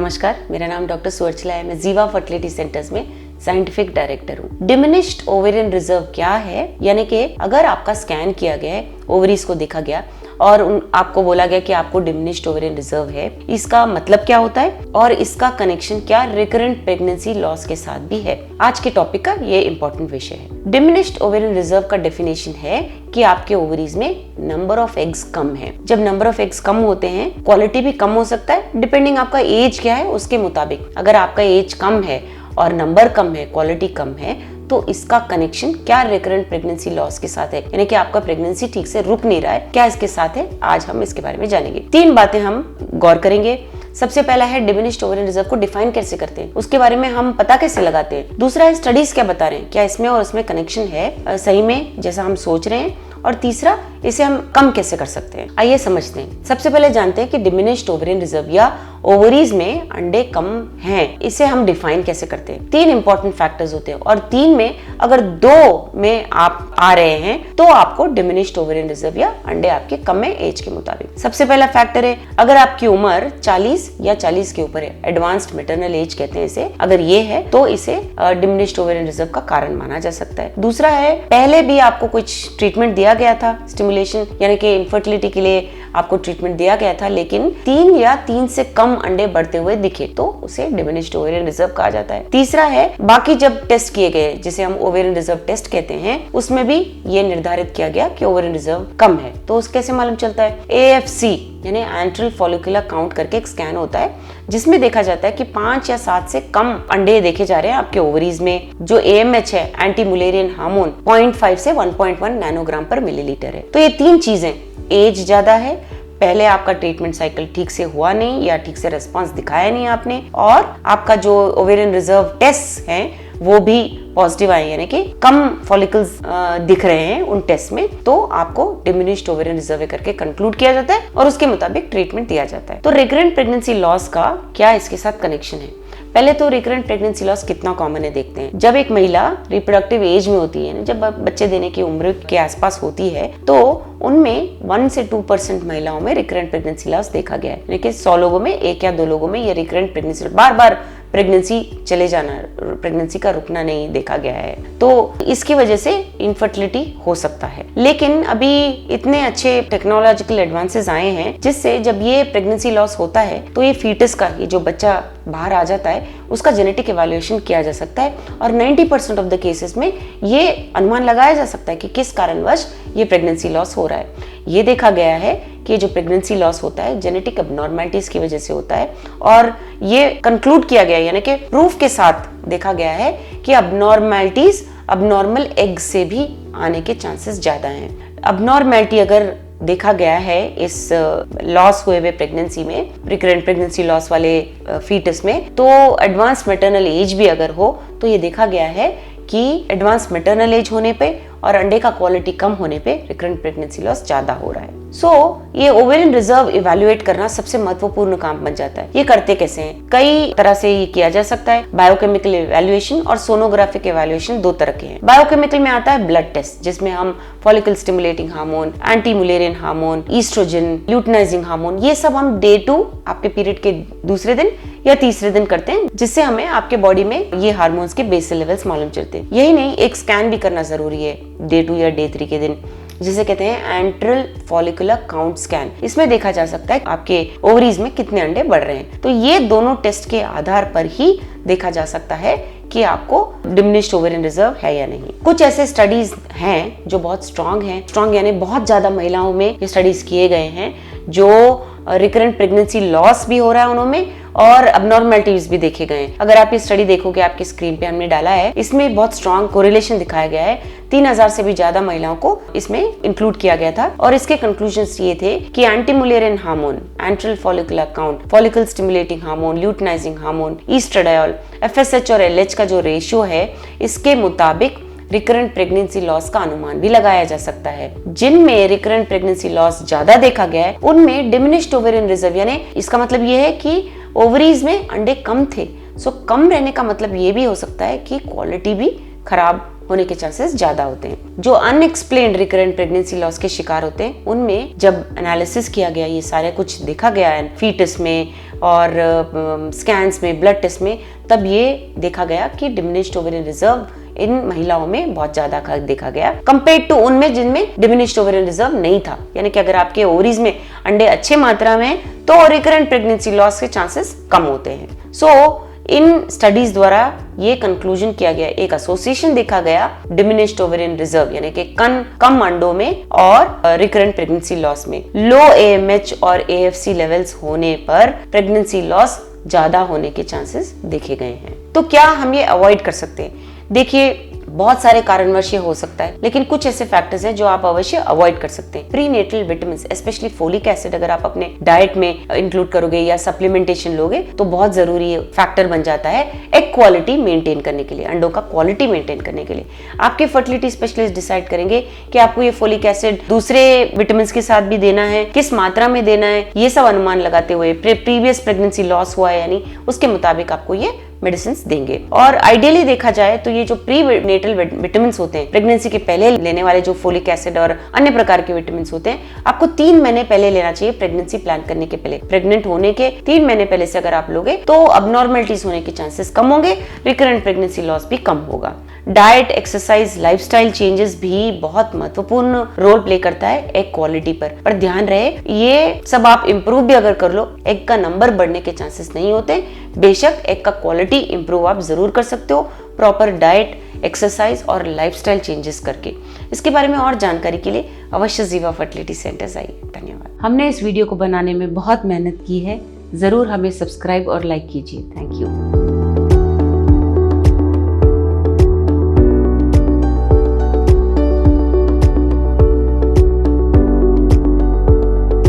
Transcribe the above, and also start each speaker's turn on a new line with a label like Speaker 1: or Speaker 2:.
Speaker 1: नमस्कार, मेरा नाम डॉक्टर सुवर्चला है। मैं जीवा फर्टिलिटी सेंटर्स में साइंटिफिक डायरेक्टर हूँ। डिमिनिश्ड ओवेरियन रिजर्व क्या है, यानी कि अगर आपका स्कैन किया गया है, ओवरीज को देखा गया और आपको बोला गया कि आपको डिमिनिश्ड ओवेरियन रिजर्व है, इसका मतलब क्या होता है और इसका कनेक्शन क्या रिकरेंट प्रेगनेंसी लॉस के साथ भी है। आज के टॉपिक का ये इंपॉर्टेंट विषय है। डिमिनिश्ड ओवेरियन रिजर्व का डेफिनेशन है कि आपके ओवरीज में नंबर ऑफ एग्स कम है। जब नंबर ऑफ एग्स कम होते हैं, क्वालिटी भी कम हो सकता है, डिपेंडिंग आपका एज क्या है उसके मुताबिक। अगर आपका एज कम है और नंबर कम है, क्वालिटी कम है, तो इसका कनेक्शन क्या रिकरेंट प्रेगनेंसी लॉस के साथ है, यानी कि आपका प्रेगनेंसी ठीक से रुक नहीं रहा है, क्या इसके साथ है। आज हम इसके बारे में जानेंगे। 3 बातें हम गौर करेंगे। सबसे पहला है डिमिनिश्ड ओवेरियन रिजर्व को डिफाइन कैसे करते हैं, उसके बारे में हम पता कैसे लगाते हैं। दूसरा है स्टडीज क्या बता रहे हैं, क्या इसमें और उसमें कनेक्शन है सही में जैसा हम सोच रहे हैं। और तीसरा, इसे हम कम कैसे कर सकते हैं। आइए समझते हैं। सबसे पहले जानते हैं कि डिमिनिश्ड ओवेरियन रिजर्व या ओवरीज में अंडे कम हैं, इसे हम डिफाइन कैसे करते हैं। 3 इंपॉर्टेंट फैक्टर्स होते हैं और 3 में अगर 2 में आप आ रहे हैं तो आपको डिमिनिश्ड ओवेरियन रिजर्व या अंडे आपके कम है एज के मुताबिक। सबसे पहला फैक्टर है अगर आपकी उम्र 40 या 40 के ऊपर है, एडवांस्ड मैटरनल एज कहते हैं इसे, अगर ये है तो इसे डिमिनिश्ड ओवेरियन रिजर्व का कारण माना जा सकता है। दूसरा है पहले भी आपको कुछ ट्रीटमेंट दिया गया था, स्टिमुलेशन यानी कि इनफर्टिलिटी के लिए आपको ट्रीटमेंट दिया गया था, लेकिन 3 या 3 से कम अंडे बढ़ते हुए दिखे तो उसे डिमिनिश्ड ओवेरियन रिजर्व कहा जाता है। तीसरा है बाकी जब टेस्ट किए गए, जिसे हम ओवेरियन रिजर्व टेस्ट कहते हैं, उसमें भी ये निर्धारित किया गया कि ओवेरियन रिजर्व कम है। तो उस कैसे मालूम चलता है। AFC यानी एंट्रल फॉलिकुलर काउंट करके एक स्कैन होता है जिसमें देखा जाता है कि 5 या 7 से कम अंडे देखे जा रहे हैं आपके ओवरीज में। जो AMH है, एंटी मुलेरियन हार्मोन, 0.5 से 1.1 नैनोग्राम पर मिलीलीटर है। तो ये 3 चीजें, एज ज्यादा है, पहले आपका ट्रीटमेंट साइकिल ठीक से हुआ नहीं या ठीक से रिस्पांस दिखाया नहीं आपने, और आपका जो ओवेरियन रिजर्व टेस्ट है वो भी पॉजिटिव आए, यानी कि कम फॉलिकल्स दिख रहे हैं उन टेस्ट में, तो आपको डिमिनिश्ड ओवेरियन रिजर्व करके कंक्लूड किया जाता है और उसके मुताबिक ट्रीटमेंट दिया जाता है। तो रिकरेंट प्रेगनेंसी लॉस का क्या इसके साथ कनेक्शन है। पहले तो रिकरेंट प्रेगनेंसी लॉस कितना कॉमन है देखते हैं। जब एक महिला रिप्रोडक्टिव एज में होती है, जब बच्चे देने की उम्र के आसपास होती है, तो उनमें 1 से 2% महिलाओं में रिकरेंट प्रेगनेंसी लॉस देखा गया है। लेकिन 100 लोगों में 1 या 2 लोगों में ये रिकरेंट प्रेगनेंसी, बार बार प्रेगनेंसी चले जाना, प्रेगनेंसी का रुकना नहीं देखा गया है, तो इसकी वजह से इनफर्टिलिटी हो सकता है। लेकिन अभी इतने अच्छे टेक्नोलॉजिकल एडवांसेस आए हैं जिससे जब ये प्रेगनेंसी लॉस होता है तो ये फीटस का, ये जो बच्चा बाहर आ जाता है, उसका जेनेटिक इवैल्यूएशन किया जा सकता है और 90% ऑफ द केसेस में ये अनुमान लगाया जा सकता है कि किस कारणवश ये प्रेगनेंसी लॉस हो रहा है। ये देखा गया है कि जो प्रेगनेंसी लॉस होता है जेनेटिक अबनॉर्मलिटीज की वजह से होता है, और ये कंक्लूड किया गया, यानी कि प्रूफ के साथ देखा गया है कि अबनॉर्मलिटीज अबनॉर्मल एग से भी आने के चांसेस ज्यादा हैं। अबनॉर्मलिटी अगर देखा गया है इस लॉस हुए हुए प्रेगनेंसी में, रिकरेंट प्रेगनेंसी लॉस वाले फीटस में, तो एडवांस मैटरनल एज भी अगर हो तो ये देखा गया है कि एडवांस मैटरनल एज होने पे और अंडे का क्वालिटी कम होने पे रिकरेंट प्रेगनेंसी लॉस ज्यादा हो रहा है। ये ओवेरियन रिजर्व इवैल्यूएट करना सबसे महत्वपूर्ण काम बन जाता है। ये करते कैसे हैं? कई तरह से ये किया जा सकता है। बायोकेमिकल इवैल्यूएशन और सोनोग्राफिक इवैल्यूएशन 2 तरह के हैं। बायोकेमिकल में आता है ब्लड टेस्ट, जिसमें हम follicle stimulating hormone, anti Mullerian hormone, oestrogen, luteinizing hormone, ये सब हम डे 2 आपके पीरियड के दूसरे दिन या तीसरे दिन करते हैं, जिससे हमें आपके बॉडी में ये हार्मोन्स के बेसल लेवल्स मालूम चलते हैं। यही नहीं, एक स्कैन भी करना जरूरी है डे 2 या डे 3 के दिन, जिसे कहते हैं एंट्रल फॉलिकुलर काउंट स्कैन। इसमें देखा जा सकता है आपके ओवरीज में कितने अंडे बढ़ रहे हैं। तो ये दोनों टेस्ट के आधार पर ही देखा जा सकता है कि आपको डिमिनिश्ड ओवेरियन रिजर्व है या नहीं। कुछ ऐसे स्टडीज हैं जो बहुत स्ट्रांग हैं, स्ट्रांग यानी बहुत ज्यादा महिलाओं में ये स्टडीज किए गए हैं, जो रिकरेंट प्रेगनेंसी लॉस भी हो रहा है उनमें और अबनॉर्मलिटीज भी देखे गए हैं। अगर आप ये स्टडी देखोगे, आपकी स्क्रीन पे हमने डाला है, इसमें बहुत स्ट्रांग कोरिलेशन दिखाया गया है। 3000 से भी ज्यादा महिलाओं को इसमें इंक्लूड किया गया था और इसके कंक्लूजन्स ये थे कि anti Mullerian hormone, antral follicular count, follicle stimulating hormone, luteinising hormone, oestradiol, FSH और LH का जो रेशियो है, इसके मुताबिक रिकरेंट प्रेगनेंसी लॉस का अनुमान भी लगाया जा सकता है। जिनमें रिकरेंट प्रेगनेंसी लॉस ज्यादा देखा गया है उनमें डिमिनिश्ड ओवेरियन रिजर्व, यानी इसका मतलब ये है कि ओवरीज में अंडे कम थे। कम रहने का मतलब ये भी हो सकता है कि क्वालिटी भी खराब होने के चांसेस ज्यादा होते हैं। जो अनएक्सप्लेन्ड रिकरेंट प्रेगनेंसी लॉस के शिकार होते हैं उनमें जब एनालिसिस किया गया, ये सारे कुछ देखा गया है फीटस में और स्कैन्स में, ब्लड टेस्ट में, तब ये देखा गया कि डिमिनिश्ड ओवेरियन रिजर्व इन महिलाओं में बहुत ज्यादा देखा गया कंपेयर टू उनमें जिनमें डिमिनिश्ड ओवेरियन रिजर्व नहीं था। यानी कि अगर आपके ओवरीज में अंडे अच्छे मात्रा में हैं तो रिकरेंट प्रेगनेंसी लॉस के चांसेस कम होते हैं। सो इन स्टडीज द्वारा ये कंक्लूजन किया गया, एक एसोसिएशन देखा गया डिमिनिश्ड ओवेरियन रिजर्व यानी कि कम अंडों में और रिकरेंट प्रेगनेंसी लॉस में। लो AMH और AFC लेवल्स होने पर प्रेगनेंसी लॉस ज्यादा होने के चांसेस देखे गए हैं। तो क्या हम ये अवॉइड कर सकते हैं? देखिए, बहुत सारे कारणवश ये हो सकता है, लेकिन कुछ ऐसे फैक्टर्स हैं जो आप अवश्य अवॉइड कर सकते हैं। Prenatal vitamin, specially folic acid, अगर आप अपने डाइट में इंक्लूड करोगे या सप्लीमेंटेशन लोगे तो बहुत जरूरी फैक्टर बन जाता है एग क्वालिटी मेंटेन करने के लिए, अंडों का क्वालिटी मेंटेन करने के लिए। आपके फर्टिलिटी स्पेशलिस्ट डिसाइड करेंगे कि आपको ये फोलिक एसिड दूसरे विटामिन के साथ भी देना है, किस मात्रा में देना है, ये सब अनुमान लगाते हुए प्रीवियस प्रेगनेंसी लॉस हुआ है यानी उसके मुताबिक आपको ये मेडिसिन देंगे। और आइडियली देखा जाए तो ये जो प्री नेटल विटामिन होते हैं, प्रेगनेंसी के पहले लेने वाले जो फोलिक एसिड और अन्य प्रकार के विटामिन होते हैं, आपको 3 महीने पहले लेना चाहिए प्रेगनेंसी प्लान करने के पहले। प्रेग्नेंट होने के 3 महीने पहले से अगर आप लोगे तो अबनॉर्मलिटीज होने के चांसेस कम होंगे, रिकरेंट प्रेगनेंसी लॉस भी कम होगा। डाइट, एक्सरसाइज, लाइफस्टाइल चेंजेस भी बहुत महत्वपूर्ण रोल प्ले करता है एग क्वालिटी पर ध्यान रहे, ये सब आप इंप्रूव भी अगर कर लो, एग का नंबर बढ़ने के चांसेस नहीं होते। बेशक एग का क्वालिटी इंप्रूव आप जरूर कर सकते हो प्रॉपर डाइट, एक्सरसाइज और लाइफस्टाइल चेंजेस करके। इसके बारे में और जानकारी के लिए अवश्य जीवा फर्टिलिटी सेंटर्स आइए। धन्यवाद। हमने इस वीडियो को बनाने में बहुत मेहनत की है, जरूर हमें सब्सक्राइब और लाइक कीजिए। Thank you.